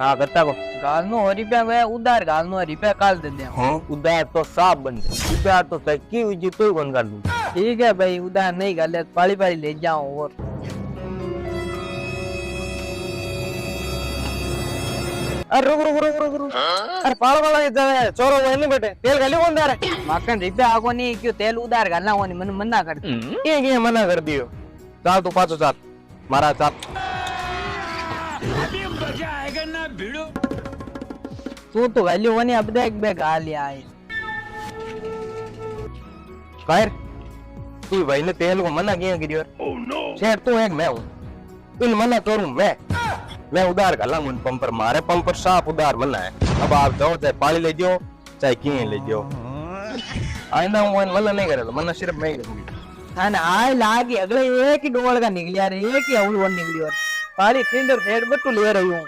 हाँ करता को गाल नो रुपया गया उधार गाल नो रुपया काल दे दे। उधार तो साफ बन गए उधार तो सही की हुई जी तो कौन कर लूं ठीक है भाई उधार नहीं गाले पाली पाली ले जाओ और अरे रुक रुक रुक रुक रुक अरे पाल वाला ये जावे चोरो वो नहीं बेटे तेल गाली कौन दे रहा है माकन रुपया आगो नहीं क्यों तेल उधार गालना होनी मन मना कर ये मना कर दियो चाल तू पाछो चाल मारा चाल तू तो वैल्यू होनी अब देख बे गाल आए खैर तू भाई ने तेल को मना किया करियो शेर तू एक मैं हूं इन मना करूं मैं उधार गला मुन पंपर मारे पंपर साफ उधार मना है अब आप जाओ चाहे पानी ले जाओ चाहे किए ले जाओ आइंदा हूं मना नहीं करेगा मना सिर्फ मैं ही करूंगी थाने आए लागी अगले एक ही डोल का निकलिया रे एक ही अवल वन निकली और पाली फिंडर फेड बट्टू ले रही हूं